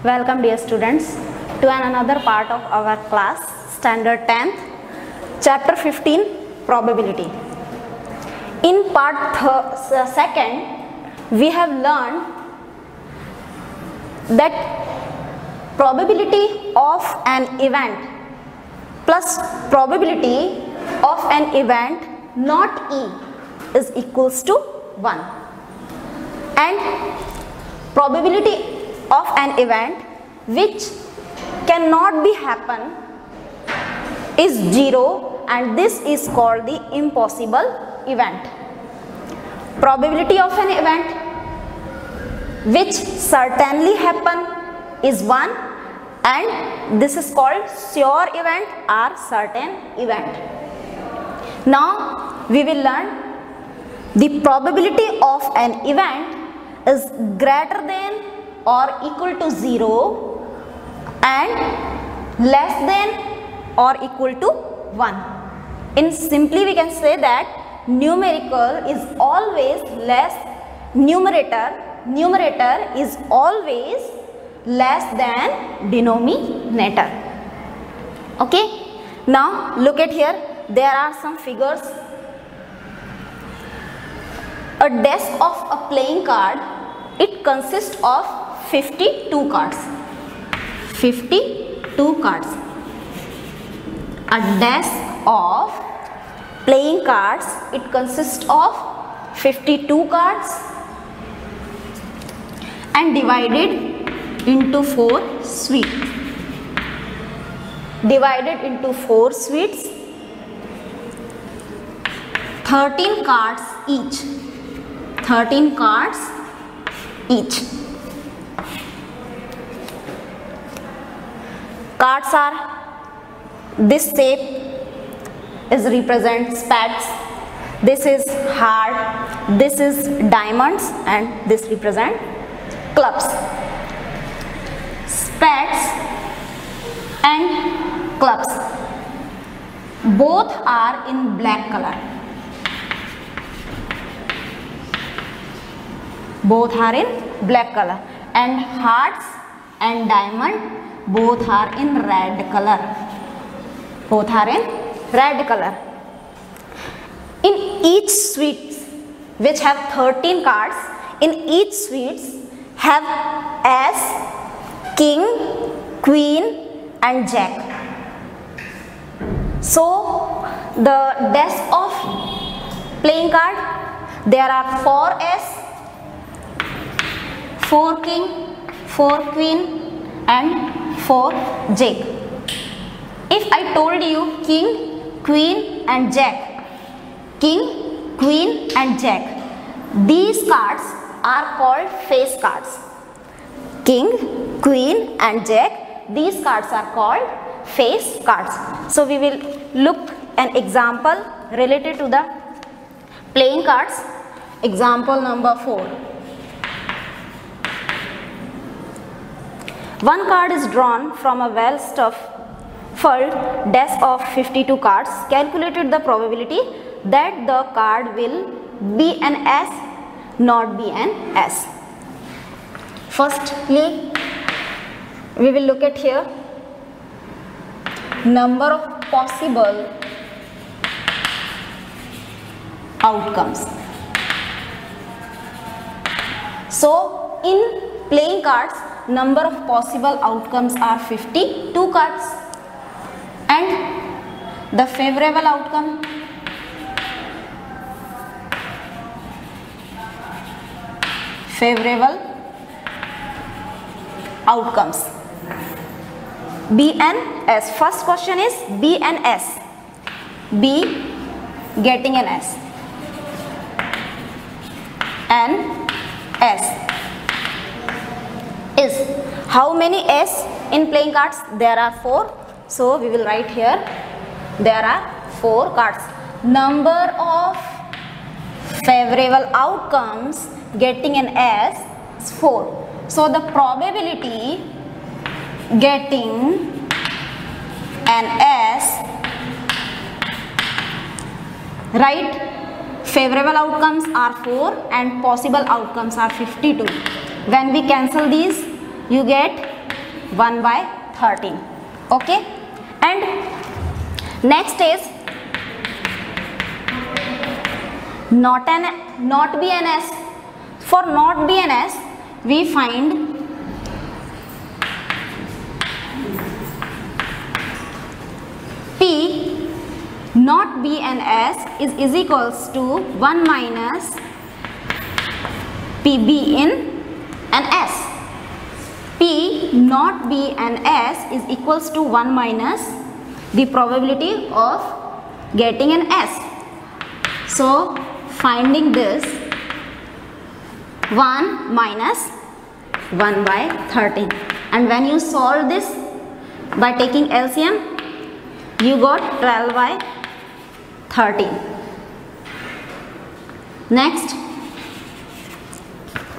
Welcome dear students to another part of our class, Standard 10th, Chapter 15, Probability. In part 2nd, we have learned that probability of an event plus probability of an event not E is equals to 1, and probability of an event which cannot be happen is 0, and this is called the impossible event. Probability of an event which certainly happen is 1, and this is called sure event or certain event. Now we will learn the probability of an event is greater than or equal to 0 and less than or equal to 1. In simply we can say that numerical is always less, numerator is always less than denominator. Okay, now look at here, there are some figures. A deck of a playing card, it consists of 52 cards. 52 cards. A deck of playing cards, it consists of 52 cards and divided into 4 suites. Divided into 4 suites, 13 cards each. 13 cards each. Cards are this shape is represent spades, this is heart, this is diamonds, and this represent clubs. Spades and clubs both are in black color. Both are in black color, and hearts and diamond both are in red color. Both are in red color. In each suite which have 13 cards, in each suite have Ace, King, Queen and Jack. So the deck of playing card, there are 4 Ace, 4 King, 4 Queen and 4 Jack. If I told you King, Queen and Jack, King, Queen and Jack, these cards are called face cards. King, Queen and Jack, these cards are called face cards. So we will look an example related to the playing cards. Example number 4. One card is drawn from a well-stuffed deck of 52 cards. Calculated the probability that the card will be an S, not be an S. Firstly, we will look at here number of possible outcomes. So in playing cards, number of possible outcomes are 52 cards, and the favorable outcome, outcomes B and S. First question is B and S. B getting an S and S is how many S in playing cards? There are 4. So we will write here there are 4 cards. Number of favorable outcomes getting an S is 4. So the probability getting an S, right, favorable outcomes are 4 and possible outcomes are 52. When we cancel these, you get 1/13. Okay, and next is not BNS. For not BNS, we find P not BNS is equals to 1 minus PB in an S. P not B and S is equals to 1 minus the probability of getting an S. So finding this 1 minus 1/13, and when you solve this by taking LCM, you got 12/13. Next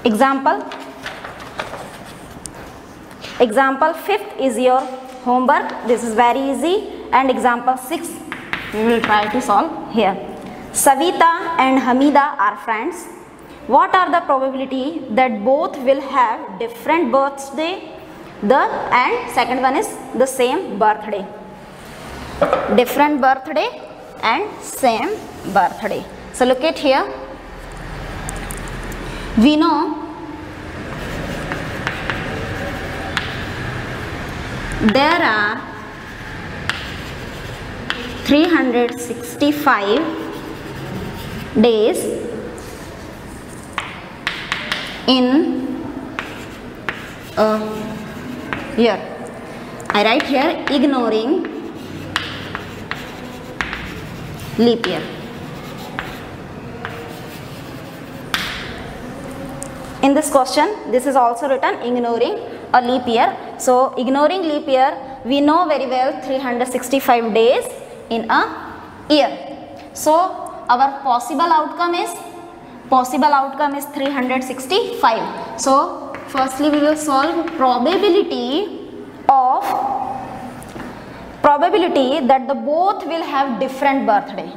example 5th is your homework. This is very easy, and example 6 we will try to solve here. Savita and Hamida are friends. What are the probability that both will have different birthday? And second one is the same birthday. Different birthday and same birthday. So look at here. We know there are 365 days in a year. I write here ignoring leap year. In this question, this is also written ignoring a leap year. So ignoring leap year, we know very well 365 days in a year. So our possible outcome is 365. So firstly we will solve probability that the both will have different birthday.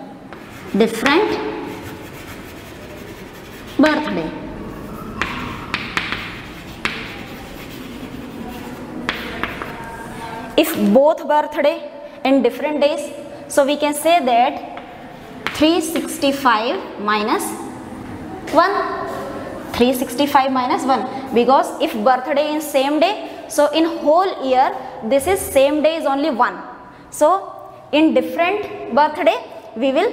If both birthday in different days, so we can say that 365 minus 1. 365 minus 1, because if birthday is same day, so in whole year this is same day is only 1. So in different birthday we will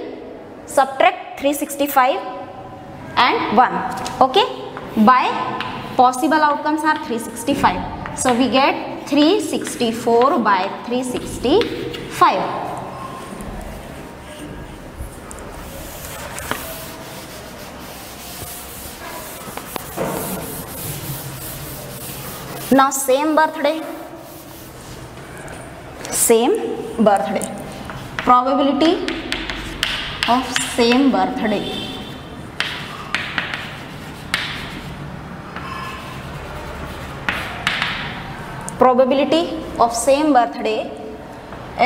subtract 365 and 1. Okay, by possible outcomes are 365. So we get 364/365. Now same birthday, probability of same birthday. Probability of same birthday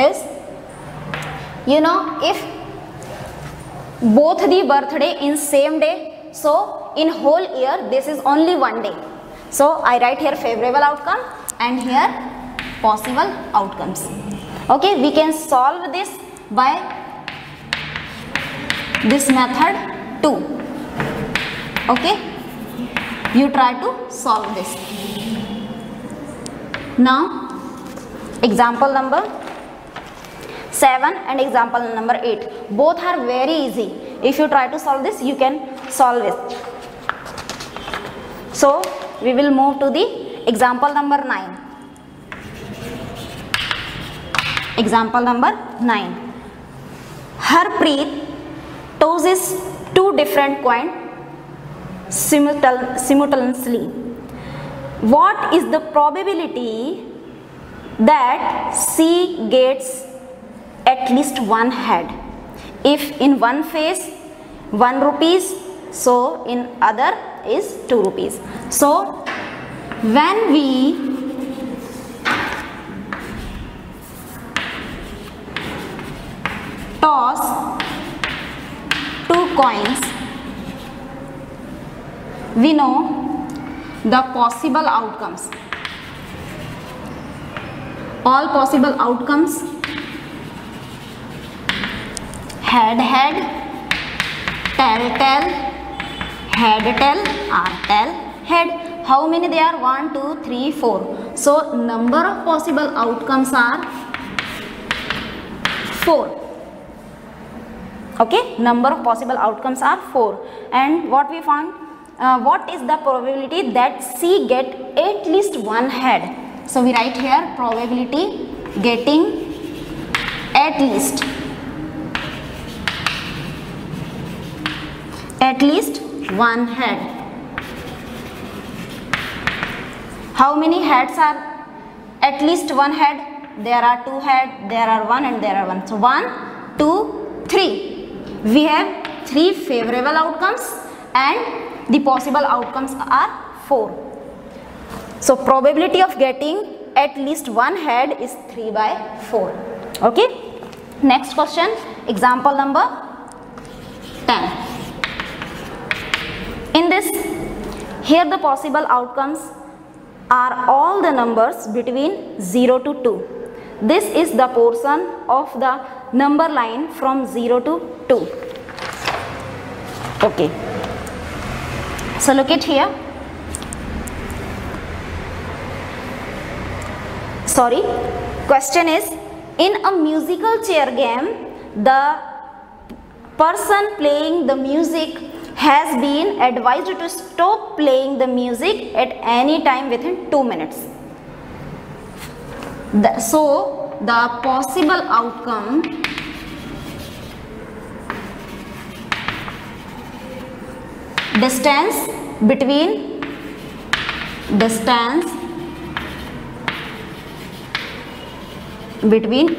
is, you know, if both the birthday in same day, so in whole year this is only 1 day. So I write here favorable outcome and here possible outcomes. Okay, we can solve this by this method too. Okay, you try to solve this. Now example number 7 and example number 8, both are very easy. If you try to solve this, you can solve it. So we will move to the example number 9. Example number 9. Harpreet tosses 2 different coins simultaneously. What is the probability that she gets at least 1 head? If in one face 1 rupees, so in other is 2 rupees. So when we toss 2 coins, we know the possible outcomes. all possible outcomes, head head, tail tail, head tail, are tail head. How many they are? 1 2 3 4. So number of possible outcomes are 4. Okay, number of possible outcomes are 4. And what we found, what is the probability that C get at least one head? So we write here probability getting at least one head. How many heads are at least one head? There are 2 heads, there are 1 and there are 1. So 1 2 3. We have 3 favorable outcomes and the possible outcomes are 4. So probability of getting at least one head is 3/4. Okay. Next question, example number 10. In this, here the possible outcomes are all the numbers between 0 to 2. This is the portion of the number line from 0 to 2. Okay. So look at here. Sorry. Question is, in a musical chair game, the person playing the music has been advised to stop playing the music at any time within 2 minutes. So the possible outcome distance between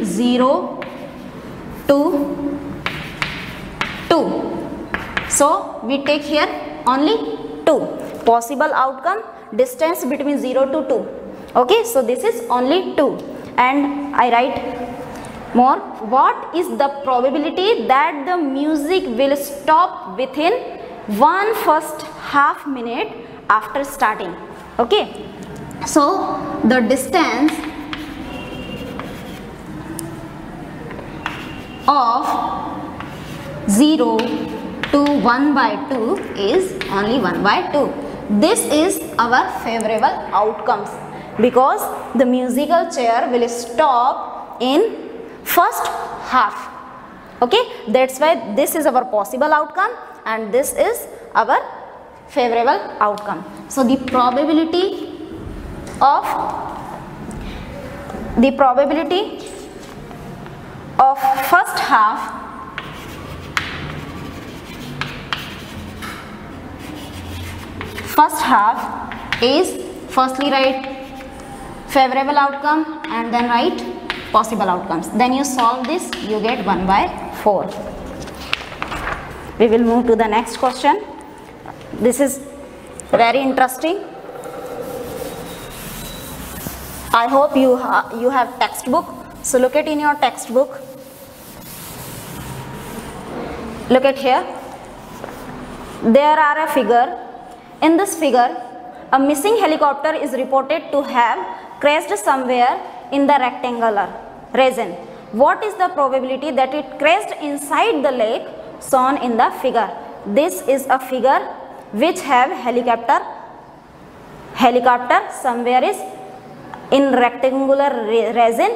0 to 2. So we take here only 2. Possible outcome distance between 0 to 2. Okay, so this is only 2. And I write more. What is the probability that the music will stop within 1 first half minute after starting? Okay, so the distance of 0 to 1/2 is only 1/2. This is our favorable outcomes because the musical chair will stop in first half. Okay, that's why this is our possible outcome and this is our favorable outcome. So the probability of first half is, firstly write favorable outcome and then write possible outcomes. Then you solve this, you get 1/4. We will move to the next question. This is very interesting. I hope you have textbook. So look at in your textbook. Look at here. There are a figure. In this figure, a missing helicopter is reported to have crashed somewhere in the rectangular region. What is the probability that it crashed inside the lake shown in the figure? This is a figure which have helicopter somewhere is in rectangular region.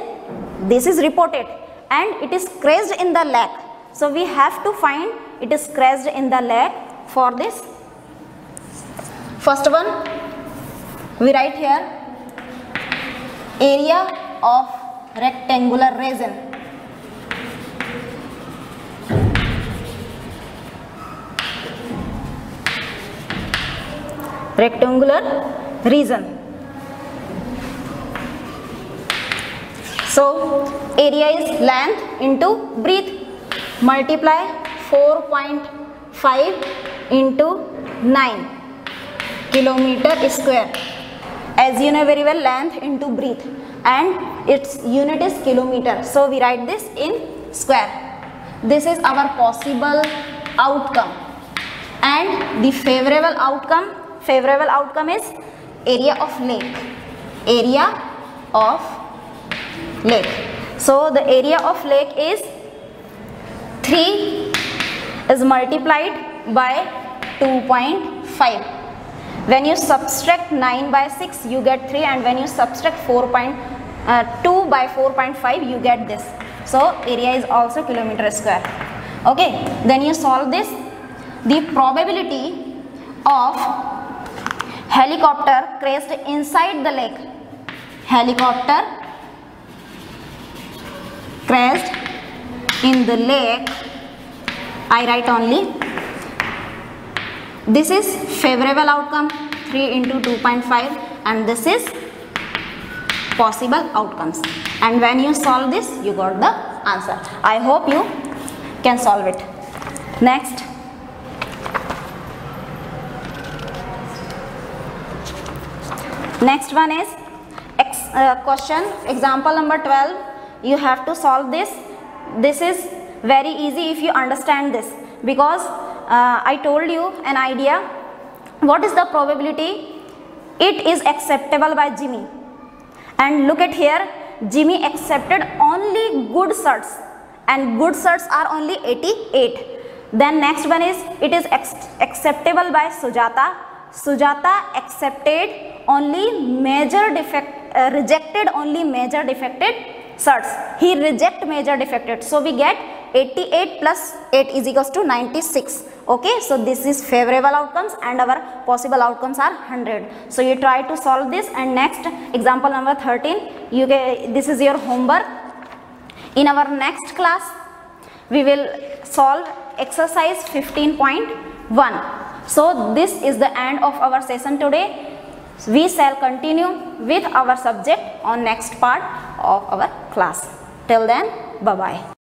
This is reported and it is crashed in the lake. So we have to find it is crashed in the lake. For this, first one we write here area of rectangular region. Rectangular region. So area is length into breadth. Multiply 4.5 into 9 kilometer square. As you know very well, length into breadth and its unit is kilometer. So we write this in square. This is our possible outcome. And the favorable outcome is area of lake. Area of lake. So the area of lake is 3 is multiplied by 2.5. When you subtract 9 by 6 you get 3, and when you subtract 2 by 4.5 you get this. So area is also kilometer square. Okay, then you solve this. The probability of helicopter crashed inside the lake. Helicopter crashed in the lake. I write only. This is favorable outcome 3 into 2.5, and this is possible outcomes. And when you solve this, you got the answer. I hope you can solve it. Next. Next one is question example number 12. You have to solve this. This is very easy if you understand this, because I told you an idea. What is the probability? It is acceptable by Jimmy. And look at here, Jimmy accepted only good certs, and good certs are only 88. Then next one is, it is acceptable by Sujata. Sujata accepted only major defect, rejected only major defected certs. He reject major defected. So we get 88 plus 8 is equals to 96. Okay, so this is favorable outcomes, and our possible outcomes are 100. So you try to solve this. And next example number 13, you get, this is your homework. In our next class we will solve exercise 15.1. So this is the end of our session today. We shall continue with our subject on next part of our class. Till then, bye bye.